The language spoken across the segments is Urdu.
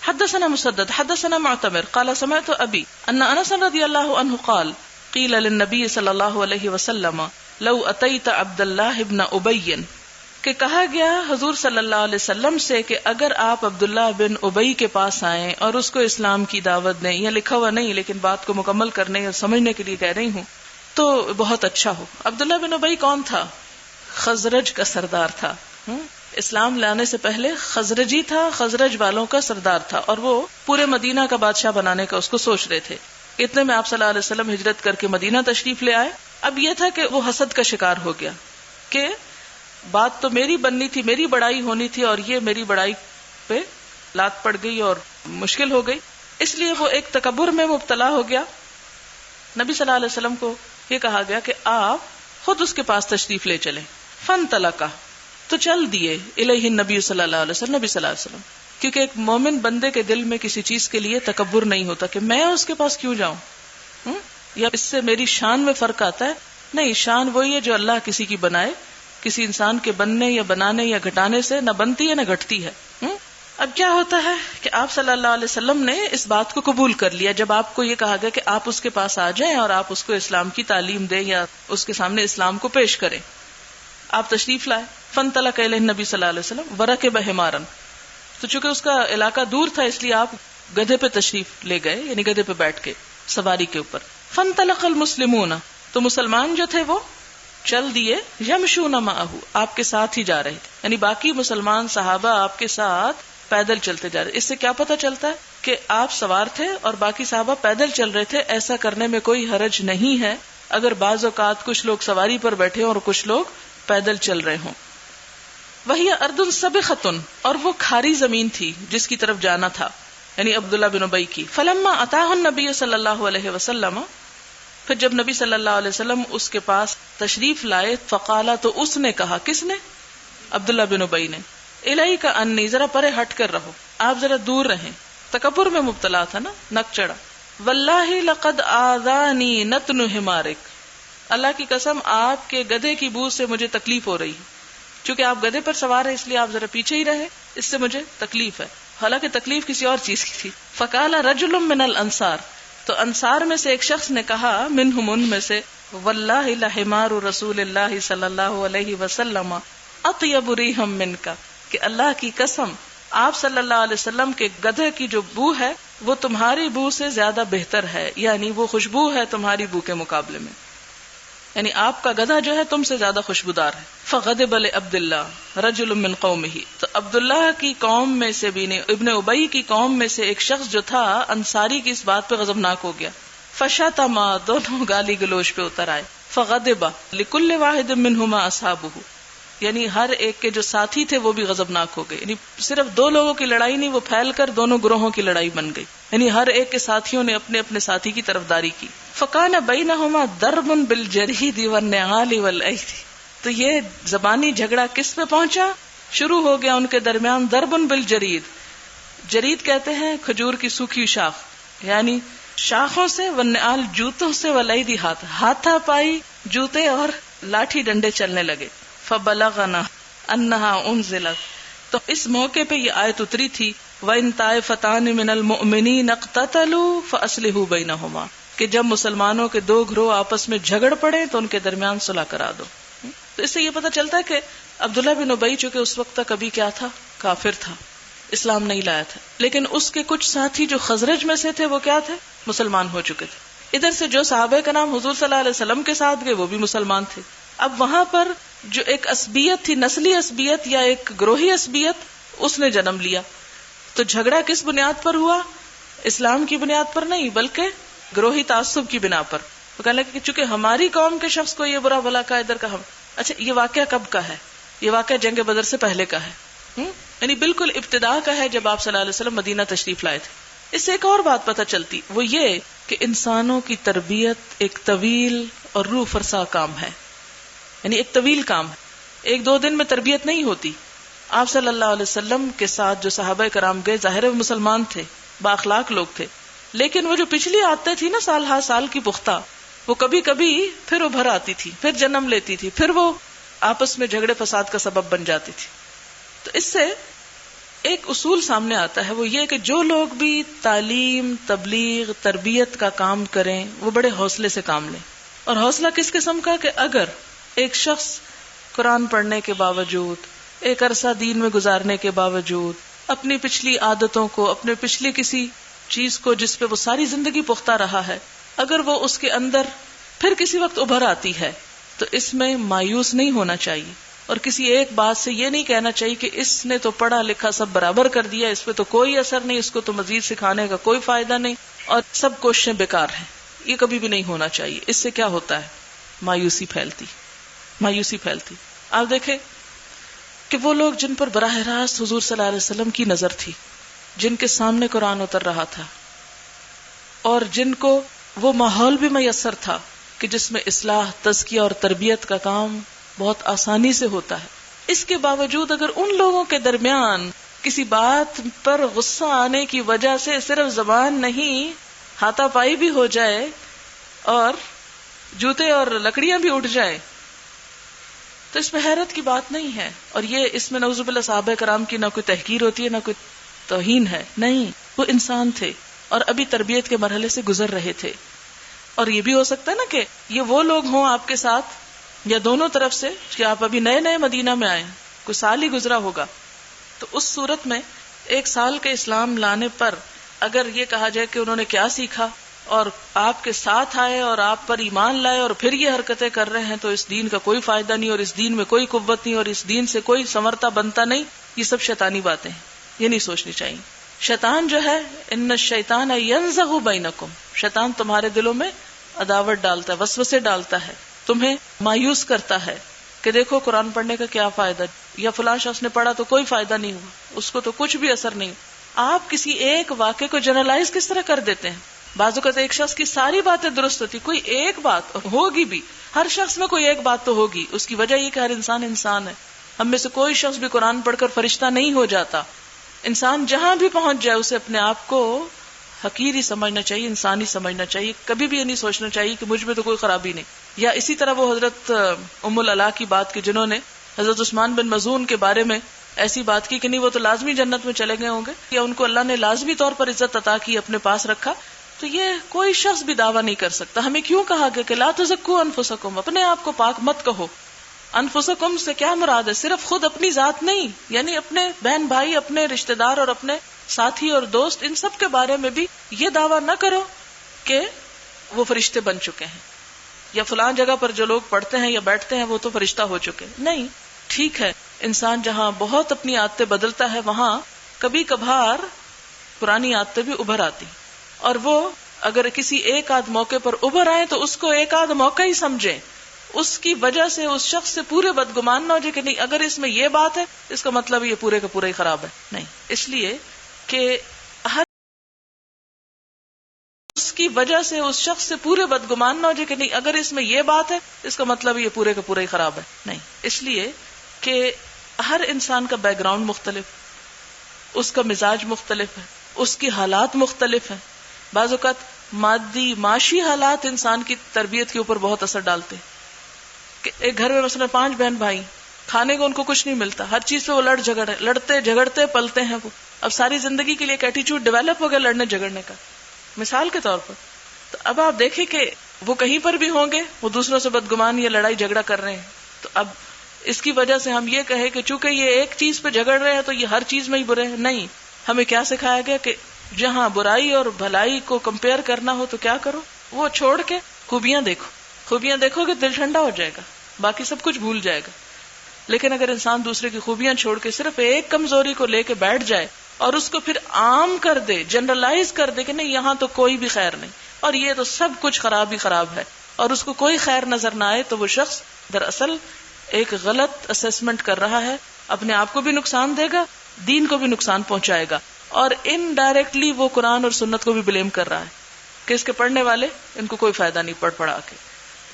حدثنا مسدد حدثنا معتمر قال سمعت ابي ان انس رضي الله عنه قال قيل للنبي صلی اللہ علیہ وسلم لو اتيت عبد الله بن ابي، کہ کہا گیا حضور صلی اللہ علیہ وسلم سے کہ اگر آپ عبداللہ بن ابی کے پاس آئیں اور اس کو اسلام کی دعوت دیں، یا لکھا ہوا نہیں لیکن بات کو مکمل کرنے اور سمجھنے کے لیے کہہ رہی ہوں، تو بہت اچھا ہو۔ عبداللہ بن ابی کون تھا؟ خزرج کا سردار تھا۔ اسلام لانے سے پہلے خزرجی تھا، خزرج والوں کا سردار تھا، اور وہ پورے مدینہ کا بادشاہ بنانے کا اس کو سوچ رہے تھے۔ اتنے میں آپ صلی اللہ علیہ وسلم ہجرت کر کے مدینہ تشریف لے آئے۔ اب یہ تھا کہ وہ حسد کا شکار ہو گیا کہ بات تو میری بننی تھی، میری بڑائی ہونی تھی، اور یہ میری بڑائی پہ لات پڑ گئی اور مشکل ہو گئی، اس لیے وہ ایک تکبر میں مبتلا ہو گیا۔ نبی صلی اللہ علیہ وسلم کو یہ کہا گیا کہ آپ خود اس کے پاس تشریف لے چلیں۔ فانطلقا، تو چل دیے الیہ النبی صلی اللہ علیہ وسلم، نبی صلی اللہ علیہ وسلم، کیونکہ ایک مومن بندے کے دل میں کسی چیز کے لیے تکبر نہیں ہوتا کہ میں اس کے پاس کیوں جاؤں، یا اس سے میری شان میں فرق آتا ہے۔ نہیں، شان وہی ہے جو اللہ کسی کی بنائے، کسی انسان کے بننے یا بنانے یا گھٹانے سے نہ بنتی ہے نہ گھٹتی ہے۔ اب کیا ہوتا ہے کہ آپ صلی اللہ علیہ وسلم نے اس بات کو قبول کر لیا جب آپ کو یہ کہا گیا کہ آپ اس کے پاس آ جائیں اور آپ اس کو اسلام کی تعلیم دیں یا اس کے سامنے اسلام کو پیش کریں۔ آپ تشریف لائے۔ فانطلق الیہ النبی صلی اللہ علیہ وسلم ورکب حمارا، تو چونکہ اس کا علاقہ دور تھا اس لیے آپ گدھے پہ تشریف لے گئے، یعنی گدھے پہ بیٹھ کے سواری کے اوپر۔ فانطلق المسلمون، تو مسلمان جو تھے وہ چل دیے، یمشون معہ، آپ کے ساتھ ہی جا رہے تھے، یعنی باقی مسلمان صحابہ آپ کے ساتھ پیدل چلتے جا رہے۔ اس سے کیا پتہ چلتا ہے کہ آپ سوار تھے اور باقی صحابہ پیدل چل رہے تھے۔ ایسا کرنے میں کوئی حرج نہیں ہے اگر بعض اوقات کچھ لوگ سواری پر بیٹھے اور کچھ لوگ پیدل چل رہے ہوں۔ وہی ارض سبخۃ، اور وہ کھاری زمین تھی جس کی طرف جانا تھا، یعنی عبداللہ بن ابی کی۔ فلما اتاہ النبی صلی اللہ علیہ وسلم، پھر جب نبی صلی اللہ علیہ وسلم اس کے پاس تشریف لائے، فقالا، تو اس نے کہا، کس نے؟ عبداللہ بن ابی نے، الیک انی، ذرا پرے ہٹ کر رہو، آپ ذرا دور رہیں۔ تکبر میں مبتلا تھا نا، نک چڑھا۔ واللہ لقد آذانی نتن حمارک، اللہ کی قسم آپ کے گدھے کی بو سے مجھے تکلیف ہو رہی ہے، چونکہ آپ گدھے پر سوار ہیں اس لیے آپ ذرا پیچھے ہی رہے، اس سے مجھے تکلیف ہے۔ حالانکہ تکلیف کسی اور چیز کی تھی۔ فقال رجل من الانصار، تو انصار میں سے ایک شخص نے کہا، منہم، ان میں سے، واللہ لحمار رسول اللہ صلی اللہ علیہ وسلم اطیب ریحا منک، کہ اللہ کی قسم آپ صلی اللہ علیہ وسلم کے گدھے کی جو بو ہے وہ تمہاری بو سے زیادہ بہتر ہے، یعنی وہ خوشبو ہے تمہاری بو کے مقابلے میں، یعنی آپ کا گدھا جو ہے تم سے زیادہ خوشبودار ہے۔ فغضب لعبداللہ رجل من قومہ، تو عبداللہ کی قوم میں سے بھی، ابن ابی کی قوم میں سے ایک شخص جو تھا انصاری کی اس بات پہ غضبناک ہو گیا۔ فشتما، دونوں گالی گلوچ پہ اتر آئے۔ فغضب لکل واحد منہما اصحابہ، یعنی ہر ایک کے جو ساتھی تھے وہ بھی غضبناک ہو گئے، یعنی صرف دو لوگوں کی لڑائی نہیں، وہ پھیل کر دونوں گروہوں کی لڑائی بن گئی، یعنی ہر ایک کے ساتھیوں نے اپنے اپنے ساتھی کی طرفداری کی۔ فکان بینہما ضرب بالجرید والنعال والایدی، تو یہ زبانی جھگڑا کس پہ پہنچا؟ شروع ہو گیا ان کے درمیان ضرب بالجرید، جرید کہتے ہیں کھجور کی سوکھی شاخ، یعنی شاخوں سے، والنعال جوتوں سے، والایدی ہاتھا پائی، جوتے اور لاٹھی ڈنڈے چلنے لگے۔ فبلغنا انہا انزلت، تو اس موقع پہ یہ آیت اتری تھی، وَإِن طَائِفَتَانِ مِنَ الْمُؤْمِنِينَ اقْتَتَلُوا فَأَصْلِحُوا بَيْنَهُمَا، کہ جب مسلمانوں کے دو گروہ آپس میں جھگڑ پڑے تو ان کے درمیان صلح کرا دو۔ تو اس سے یہ پتہ چلتا ہے کہ عبداللہ بن ابی چونکہ اس وقت تک ابھی کیا تھا؟ کافر تھا، اسلام نہیں لایا تھا، لیکن اس کے کچھ ساتھی جو خزرج میں سے تھے وہ کیا تھے؟ مسلمان ہو چکے تھے۔ ادھر سے جو صحابہ کا نام حضور صلی اللہ علیہ وسلم کے ساتھ گئے وہ بھی مسلمان تھے۔ اب وہاں پر جو ایک عصبیت تھی، نسلی عصبیت یا ایک گروہی عصبیت، اس نے جنم لیا۔ تو جھگڑا کس بنیاد پر ہوا؟ اسلام کی بنیاد پر نہیں، بلکہ گروہی تعصب کی بنا پر۔ وہ کہنے لگے کہ چونکہ ہماری قوم کے شخص کو یہ برا بھلا کا ادھر کا ہم، اچھا یہ واقعہ کب کا ہے؟ یہ واقعہ جنگ بدر سے پہلے کا ہے، یعنی بالکل ابتدا کا ہے جب آپ صلی اللہ علیہ وسلم مدینہ تشریف لائے تھے۔ اس سے ایک اور بات پتہ چلتی، وہ یہ کہ انسانوں کی تربیت ایک طویل اور روح فرسا کام ہے، یعنی ایک طویل کام ہے، ایک دو دن میں تربیت نہیں ہوتی۔ آپ صلی اللہ علیہ وسلم کے ساتھ جو صحابہ کرام گئے، ظاہر وہ مسلمان تھے، بااخلاق لوگ تھے، لیکن وہ جو پچھلی عادتیں تھی نا سال ہر سال کی پختہ، وہ کبھی کبھی پھر ابھر آتی تھی، پھر جنم لیتی تھی، پھر وہ آپس میں جھگڑے فساد کا سبب بن جاتی تھی۔ تو اس سے ایک اصول سامنے آتا ہے، وہ یہ کہ جو لوگ بھی تعلیم، تبلیغ، تربیت کا کام کریں وہ بڑے حوصلے سے کام لیں. اور حوصلہ کس قسم کا کہ اگر ایک شخص قرآن پڑھنے کے باوجود، ایک عرصہ دین میں گزارنے کے باوجود، اپنی پچھلی عادتوں کو، اپنے پچھلی کسی چیز کو جس پہ وہ ساری زندگی پختہ رہا ہے، اگر وہ اس کے اندر پھر کسی وقت ابھر آتی ہے تو اس میں مایوس نہیں ہونا چاہیے، اور کسی ایک بات سے یہ نہیں کہنا چاہیے کہ اس نے تو پڑھا لکھا سب برابر کر دیا، اس پہ تو کوئی اثر نہیں، اس کو تو مزید سکھانے کا کوئی فائدہ نہیں اور سب کوششیں بیکار ہیں. یہ کبھی بھی نہیں ہونا چاہیے. اس سے کیا ہوتا ہے؟ مایوسی پھیلتی. آپ دیکھیں کہ وہ لوگ جن پر براہ راست حضور صلی اللہ علیہ وسلم کی نظر تھی، جن کے سامنے قرآن اتر رہا تھا اور جن کو وہ ماحول بھی میسر تھا کہ جس میں اصلاح، تزکیہ اور تربیت کا کام بہت آسانی سے ہوتا ہے، اس کے باوجود اگر ان لوگوں کے درمیان کسی بات پر غصہ آنے کی وجہ سے صرف زبان نہیں، ہاتھا پائی بھی ہو جائے اور جوتے اور لکڑیاں بھی اٹھ جائیں، تو اس میں حیرت کی بات نہیں ہے. اور یہ اس میں نعوذ باللہ صحابہ کرام کی نہ کوئی تحقیر ہوتی ہے نہ کوئی توہین ہے، نہیں، وہ انسان تھے اور ابھی تربیت کے مرحلے سے گزر رہے تھے. اور یہ بھی ہو سکتا ہے نا کہ یہ وہ لوگ ہوں آپ کے ساتھ یا دونوں طرف سے کہ آپ ابھی نئے نئے مدینہ میں آئے، کوئی سال ہی گزرا ہوگا، تو اس صورت میں 1 سال کے اسلام لانے پر اگر یہ کہا جائے کہ انہوں نے کیا سیکھا اور آپ کے ساتھ آئے اور آپ پر ایمان لائے اور پھر یہ حرکتیں کر رہے ہیں تو اس دین کا کوئی فائدہ نہیں اور اس دین میں کوئی قوت نہیں اور اس دین سے کوئی ثمرتا بنتا نہیں، یہ سب شیطانی باتیں ہیں، یہ نہیں سوچنی چاہیے. شیطان جو ہے، ان الشیطان ینزغ بینکم، شیطان تمہارے دلوں میں عداوت ڈالتا ہے، وسوسے ڈالتا ہے، تمہیں مایوس کرتا ہے کہ دیکھو قرآن پڑھنے کا کیا فائدہ، یا فلاں شخص نے پڑھا تو کوئی فائدہ نہیں ہوا، اس کو تو کچھ بھی اثر نہیں. آپ کسی ایک واقعے کو جنرلائز کس طرح کر دیتے ہیں؟ بعض اوقات ایک شخص کی ساری باتیں درست ہوتی، کوئی ایک بات ہوگی بھی، ہر شخص میں کوئی ایک بات تو ہوگی. اس کی وجہ یہ کہ ہر انسان انسان ہے. ہم میں سے کوئی شخص بھی قرآن پڑھ کر فرشتہ نہیں ہو جاتا. انسان جہاں بھی پہنچ جائے اسے اپنے آپ کو حقیر ہی سمجھنا چاہیے، انسانی سمجھنا چاہیے. کبھی بھی یہ نہیں سوچنا چاہیے کہ مجھ میں تو کوئی خرابی نہیں. یا اسی طرح وہ حضرت ام العلا کی بات کی جنہوں نے حضرت عثمان بن مظعون کے بارے میں ایسی بات کی کہ نہیں وہ تو لازمی جنت میں چلے گئے ہوں گے، یا ان کو اللہ نے لازمی طور پر عزت عطا کی، اپنے پاس رکھا. تو یہ کوئی شخص بھی دعویٰ نہیں کر سکتا. ہمیں کیوں کہا گیا کہ لا تزکوا انفسکم، اپنے آپ کو پاک مت کہو. انفسکم سے کیا مراد ہے؟ صرف خود اپنی ذات نہیں، یعنی اپنے بہن بھائی، اپنے رشتہ دار اور اپنے ساتھی اور دوست، ان سب کے بارے میں بھی یہ دعویٰ نہ کرو کہ وہ فرشتے بن چکے ہیں، یا فلاں جگہ پر جو لوگ پڑھتے ہیں یا بیٹھتے ہیں وہ تو فرشتہ ہو چکے. نہیں، ٹھیک ہے، انسان جہاں بہت اپنی عادتیں بدلتا ہے وہاں کبھی کبھار پرانی عادتیں بھی ابھر آتی، اور وہ اگر کسی ایک آدھ موقع پر ابھر آئے تو اس کو ایک آدھ موقع ہی سمجھیں. اس کی وجہ سے اس شخص سے پورے بدگمان نہ ہو جائے کہ نہیں اگر اس میں یہ بات ہے اس کا مطلب یہ پورے کا پورا ہی خراب ہے. نہیں، اس لیے کہ ہر اس کی وجہ سے اس شخص سے پورے بدگمان نہ ہو جائے کہ نہیں اگر اس میں یہ بات ہے اس کا مطلب یہ پورے کا پورا ہی خراب ہے. نہیں، اس لیے کہ ہر انسان کا بیک گراؤنڈ مختلف، اس کا مزاج مختلف ہے، اس کی حالات مختلف ہیں. بعض اوقات مادی معاشی حالات انسان کی تربیت کے اوپر بہت اثر ڈالتے. کہ ایک گھر میں مثلا 5 بہن بھائی، کھانے کو ان کو کچھ نہیں ملتا، ہر چیز پہ وہ لڑتے جھگڑتے پلتے ہیں. وہ اب ساری زندگی کے لیے ایک ایٹیچیوڈ ڈیولپ ہو گیا لڑنے جھگڑنے کا، مثال کے طور پر. تو اب آپ دیکھیں کہ وہ کہیں پر بھی ہوں گے وہ دوسروں سے بدگمان یا لڑائی جھگڑا کر رہے ہیں. تو اب اس کی وجہ سے ہم یہ کہیں کہ چونکہ یہ ایک چیز پہ جھگڑ رہے ہیں تو یہ ہر چیز میں ہی برے ہیں. نہیں، ہمیں کیا سکھایا گیا کہ جہاں برائی اور بھلائی کو کمپیئر کرنا ہو تو کیا کرو، وہ چھوڑ کے خوبیاں دیکھو. خوبیاں دیکھو گے دل ٹھنڈا ہو جائے گا، باقی سب کچھ بھول جائے گا. لیکن اگر انسان دوسرے کی خوبیاں چھوڑ کے صرف ایک کمزوری کو لے کے بیٹھ جائے اور اس کو پھر عام کر دے، جنرلائز کر دے کہ نہیں یہاں تو کوئی بھی خیر نہیں اور یہ تو سب کچھ خراب ہی خراب ہے، اور اس کو کوئی خیر نظر نہ آئے، تو وہ شخص دراصل ایک غلط اسیسمنٹ کر رہا ہے. اپنے آپ کو بھی نقصان دے گا، دین کو بھی نقصان پہنچائے گا، اور انڈائریکٹلی وہ قرآن اور سنت کو بھی بلیم کر رہا ہے کہ اس کے پڑھنے والے ان کو کوئی فائدہ نہیں پڑھا کے.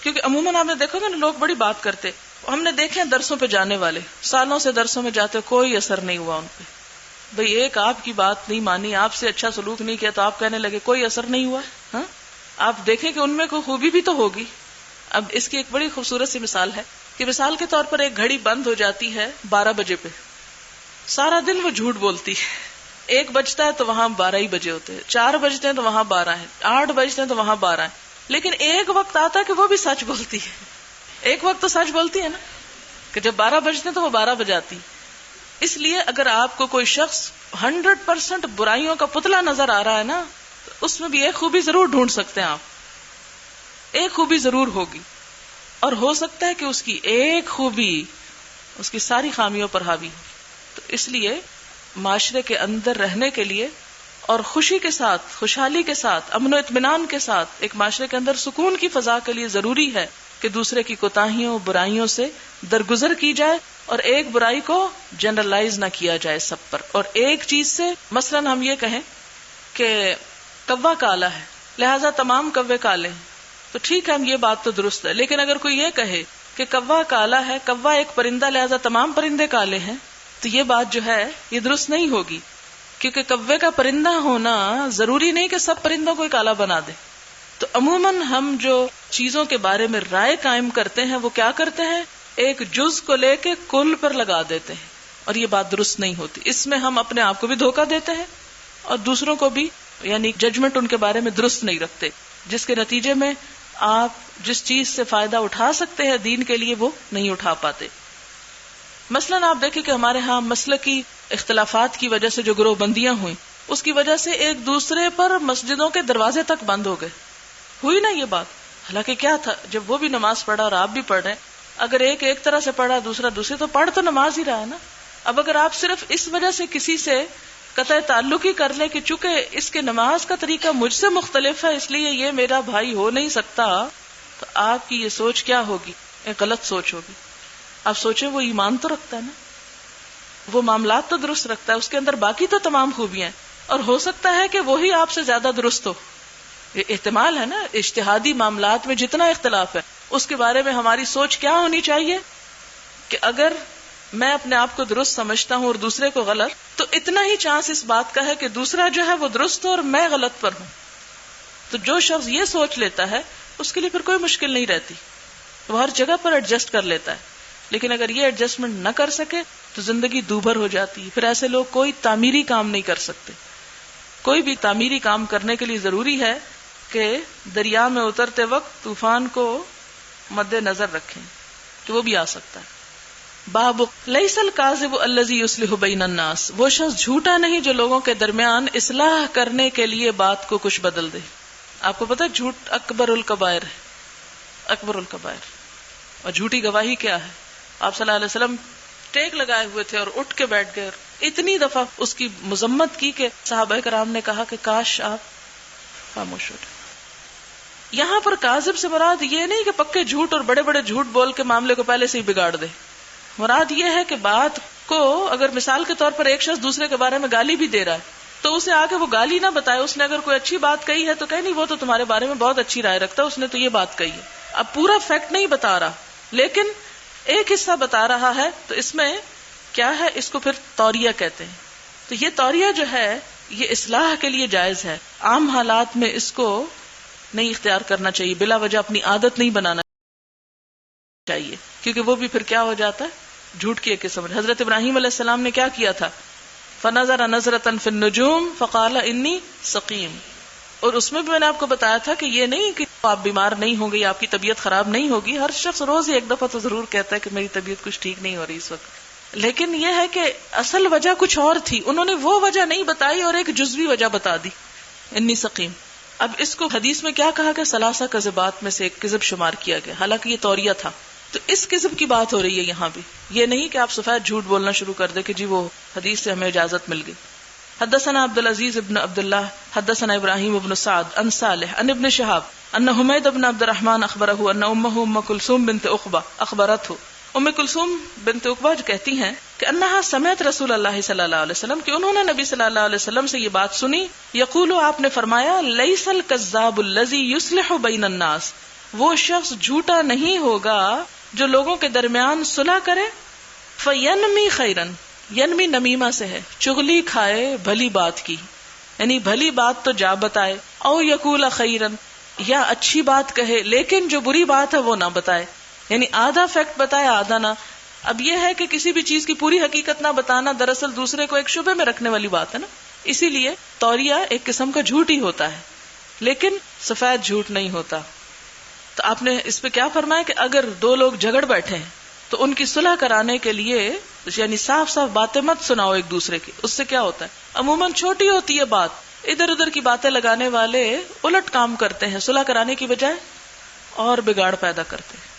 کیونکہ عموماً آپ نے دیکھو گا نا لوگ بڑی بات کرتے، ہم نے دیکھے درسوں پہ جانے والے سالوں سے درسوں میں جاتے کوئی اثر نہیں ہوا ان پہ. بھئی ایک آپ کی بات نہیں مانی، آپ سے اچھا سلوک نہیں کیا تو آپ کہنے لگے کوئی اثر نہیں ہوا. ہاں، آپ دیکھیں کہ ان میں کوئی خوبی بھی تو ہوگی. اب اس کی ایک بڑی خوبصورت سی مثال ہے کہ مثال کے طور پر ایک گھڑی بند ہو جاتی ہے 12 بجے پہ، سارا دن وہ جھوٹ بولتی ہے. 1 بجتا ہے تو وہاں 12 ہی بجے ہوتے ہیں, 4 بجتے ہیں تو وہاں 12 ہیں, 8 بجتے ہیں تو وہاں 12 ہیں. لیکن ایک وقت آتا ہے کہ وہ بھی سچ بولتی ہے. ایک وقت تو سچ بولتی ہے نا, کہ جب 12 بجتے ہیں تو وہ 12 بجاتی. اس لیے اگر آپ کو کوئی شخص 100% برائیوں کا پتلا نظر آ رہا ہے نا, تو اس میں بھی ایک خوبی ضرور ڈھونڈ سکتے ہیں آپ. ایک خوبی ضرور ہوگی, اور ہو سکتا ہے کہ اس کی ایک خوبی اس کی ساری خامیوں پر حاوی. تو اس لیے معاشرے کے اندر رہنے کے لیے اور خوشی کے ساتھ, خوشحالی کے ساتھ, امن و اطمینان کے ساتھ ایک معاشرے کے اندر سکون کی فضا کے لیے ضروری ہے کہ دوسرے کی کوتاہیوں برائیوں سے درگزر کی جائے, اور ایک برائی کو جنرلائز نہ کیا جائے سب پر. اور ایک چیز سے مثلا ہم یہ کہیں کہ کوا کالا ہے لہذا تمام کوے کالے ہیں, تو ٹھیک ہے, ہم یہ بات تو درست ہے. لیکن اگر کوئی یہ کہے کہ کوا کالا ہے, کوا ایک پرندہ لہذا تمام پرندے کالے ہیں, تو یہ بات جو ہے یہ درست نہیں ہوگی, کیونکہ کوے کا پرندہ ہونا ضروری نہیں کہ سب پرندوں کو کالا بنا دے. تو عموماً ہم جو چیزوں کے بارے میں رائے قائم کرتے ہیں وہ کیا کرتے ہیں, ایک جز کو لے کے کل پر لگا دیتے ہیں, اور یہ بات درست نہیں ہوتی. اس میں ہم اپنے آپ کو بھی دھوکہ دیتے ہیں اور دوسروں کو بھی, یعنی ججمنٹ ان کے بارے میں درست نہیں رکھتے, جس کے نتیجے میں آپ جس چیز سے فائدہ اٹھا سکتے ہیں دین کے لیے وہ نہیں اٹھا پاتے. مثلاً آپ دیکھیں کہ ہمارے ہاں مسلکی اختلافات کی وجہ سے جو گروہ بندیاں ہوئیں, اس کی وجہ سے ایک دوسرے پر مسجدوں کے دروازے تک بند ہو گئے. ہوئی نا یہ بات؟ حالانکہ کیا تھا, جب وہ بھی نماز پڑھا اور آپ بھی پڑھ رہے ہیں, اگر ایک طرح سے پڑھا دوسرا دوسری, تو پڑھ تو نماز ہی رہا ہے نا. اب اگر آپ صرف اس وجہ سے کسی سے قطع تعلق ہی کر لیں کہ چونکہ اس کے نماز کا طریقہ مجھ سے مختلف ہے اس لیے یہ میرا بھائی ہو نہیں سکتا, تو آپ کی یہ سوچ کیا ہوگی؟ ایک غلط سوچ ہوگی. آپ سوچیں وہ ایمان تو رکھتا ہے نا, وہ معاملات تو درست رکھتا ہے, اس کے اندر باقی تو تمام خوبیاں ہیں, اور ہو سکتا ہے کہ وہی آپ سے زیادہ درست ہو. یہ احتمال ہے نا. اجتہادی معاملات میں جتنا اختلاف ہے اس کے بارے میں ہماری سوچ کیا ہونی چاہیے کہ اگر میں اپنے آپ کو درست سمجھتا ہوں اور دوسرے کو غلط, تو اتنا ہی چانس اس بات کا ہے کہ دوسرا جو ہے وہ درست ہو اور میں غلط پر ہوں. تو جو شخص یہ سوچ لیتا ہے اس کے لیے پھر کوئی مشکل نہیں رہتی, وہ ہر جگہ پر ایڈجسٹ کر لیتا ہے. لیکن اگر یہ ایڈجسٹمنٹ نہ کر سکے تو زندگی دوبھر ہو جاتی ہے. پھر ایسے لوگ کوئی تعمیری کام نہیں کر سکتے. کوئی بھی تعمیری کام کرنے کے لیے ضروری ہے کہ دریا میں اترتے وقت طوفان کو مد نظر رکھیں کہ وہ بھی آ سکتا ہے. باب لیس الکاذب الذی یصلح بین الناس, وہ شخص جھوٹا نہیں جو لوگوں کے درمیان اصلاح کرنے کے لیے بات کو کچھ بدل دے. آپ کو پتا جھوٹ اکبر الکبائر ہے, اکبر الکبائر. اور جھوٹی گواہی کیا ہے؟ آپ صلی اللہ علیہ وسلم ٹیک لگائے ہوئے تھے اور اٹھ کے بیٹھ گئے, اتنی دفعہ اس کی مذمت کی کہ صحابہ کرام نے کہا کہ کاش آپ خاموش ہو جائیں. یہاں پر کاذب سے مراد یہ نہیں کہ پکے جھوٹ اور بڑے بڑے جھوٹ بول کے معاملے کو پہلے سے ہی بگاڑ دے. مراد یہ ہے کہ بات کو اگر مثال کے طور پر ایک شخص دوسرے کے بارے میں گالی بھی دے رہا ہے تو اسے آ کے وہ گالی نہ بتائے. اس نے اگر کوئی اچھی بات کہی ہے تو کہیں نہیں وہ تو تمہارے بارے میں بہت اچھی رائے رکھتا ہے, اس نے تو یہ بات کہی ہے. اب پورا فیکٹ نہیں بتا رہا لیکن ایک حصہ بتا رہا ہے, تو اس میں کیا ہے, اس کو پھر توریہ کہتے ہیں. تو یہ توریہ جو ہے یہ اصلاح کے لیے جائز ہے. عام حالات میں اس کو نہیں اختیار کرنا چاہیے, بلا وجہ اپنی عادت نہیں بنانا چاہیے, کیونکہ وہ بھی پھر کیا ہو جاتا ہے, جھوٹ کی ایک قسم. حضرت ابراہیم علیہ السلام نے کیا کیا تھا, فنظر نظرۃ فی النجوم فقال انی سقیم. اور اس میں بھی میں نے آپ کو بتایا تھا کہ یہ نہیں کہ آپ بیمار نہیں ہوں گے, آپ کی طبیعت خراب نہیں ہوگی. ہر شخص روز ہی ایک دفعہ تو ضرور کہتا ہے کہ میری طبیعت کچھ ٹھیک نہیں ہو رہی اس وقت, لیکن یہ ہے کہ اصل وجہ کچھ اور تھی. انہوں نے وہ وجہ نہیں بتائی اور ایک جزوی وجہ بتا دی, انی سقیم. اب اس کو حدیث میں کیا کہا کہ ثلاثہ کذبات میں سے ایک کذب شمار کیا گیا, حالانکہ یہ توریہ تھا. تو اس کذب کی بات ہو رہی ہے یہاں بھی. یہ نہیں کہ آپ سفید جھوٹ بولنا شروع کر دیں کہ جی وہ حدیث سے ہمیں اجازت مل گئی. حدثنا عبد العزيز ابن عبد الله حدثنا ابراهيم ابن سعد عن صالح عن ابن شهاب ان حميد ابن عبد الرحمن اخبره ان امه ام كلثوم بنت عقبہ اخبرته. ام کلثوم بنت عقبہ جو کہتی ہیں کہ انہا سمعت رسول اللہ صلی اللہ علیہ وسلم, کہ انہوں نے نبی صلی اللہ علیہ وسلم سے یہ بات سنی. یقول, آپ نے فرمایا, لیس الکذاب الذی یصلح بین الناس, وہ شخص جھوٹا نہیں ہوگا جو لوگوں کے درمیان صلح کرے. فینمی خیرن, ینمی نمیمہ سے ہے, چغلی کھائے بھلی بات کی, یعنی بھلی بات تو جا بتائے. او یقول خیرن, یا اچھی بات کہے لیکن جو بری بات ہے وہ نہ بتائے, یعنی آدھا فیکٹ بتائے آدھا نہ. اب یہ ہے کہ کسی بھی چیز کی پوری حقیقت نہ بتانا دراصل دوسرے کو ایک شبہ میں رکھنے والی بات ہے نا. اسی لیے توریہ ایک قسم کا جھوٹ ہی ہوتا ہے، لیکن سفید جھوٹ نہیں ہوتا. تو آپ نے اس پہ کیا فرمایا کہ اگر دو لوگ جھگڑ بیٹھے ہیں تو ان کی صلح کرانے کے لیے یعنی صاف صاف باتیں مت سناؤ ایک دوسرے کی. اس سے کیا ہوتا ہے، عموماً چھوٹی ہوتی ہے بات، ادھر ادھر کی باتیں لگانے والے الٹ کام کرتے ہیں، صلح کرانے کی بجائے اور بگاڑ پیدا کرتے ہیں.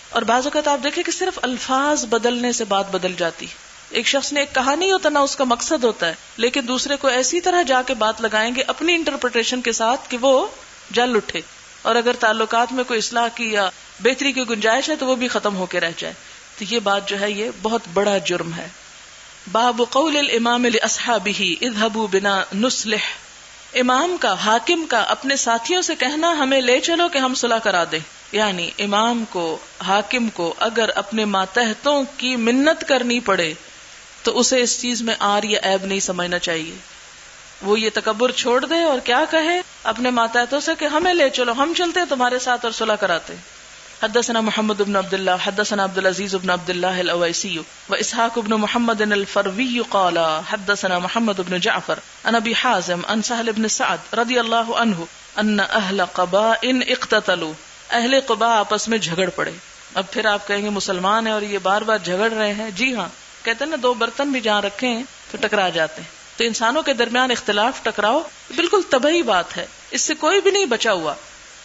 اور بعض اوقات آپ دیکھیں کہ صرف الفاظ بدلنے سے بات بدل جاتی. ایک شخص نے ایک کہا نہیں ہوتا، نہ اس کا مقصد ہوتا ہے، لیکن دوسرے کو ایسی طرح جا کے بات لگائیں گے اپنی انٹرپریٹیشن کے ساتھ کہ وہ جل اٹھے، اور اگر تعلقات میں کوئی اصلاح کی یا بہتری کی گنجائش ہے تو وہ بھی ختم ہو کے رہ جائے. تو یہ بات جو ہے یہ بہت بڑا جرم ہے. باب قول الامام لاصحابہ اذهبوا بنا نصلح. امام کا، حاکم کا اپنے ساتھیوں سے کہنا ہمیں لے چلو کہ ہم صلح کرا دیں. یعنی امام کو، حاکم کو اگر اپنے ماتحتوں کی منت کرنی پڑے تو اسے اس چیز میں عار یا عیب نہیں سمجھنا چاہیے. وہ یہ تکبر چھوڑ دے اور کیا کہے اپنے ماتحتوں سے کہ ہمیں لے چلو، ہم چلتے ہیں تمہارے ساتھ اور صلح کراتے. حدثنا محمد بن عبد الله حدثنا عبد العزيز بن عبد الله الأويسي وإسحاق بن محمد الفروي قال حدثنا محمد بن جعفر عن أبي حازم عن سهل بن سعد رضي الله عنه أن أهل قباء اقتتلوا. اہل قباء آپس میں جھگڑ پڑے. اب پھر آپ کہیں گے مسلمان ہیں اور یہ بار بار جھگڑ رہے ہیں. جی ہاں، کہتے ہیں نا دو برتن بھی جہاں رکھے ہیں تو ٹکرا جاتے ہیں. تو انسانوں کے درمیان اختلاف، ٹکراؤ بالکل طبیعی بات ہے، اس سے کوئی بھی نہیں بچا ہوا.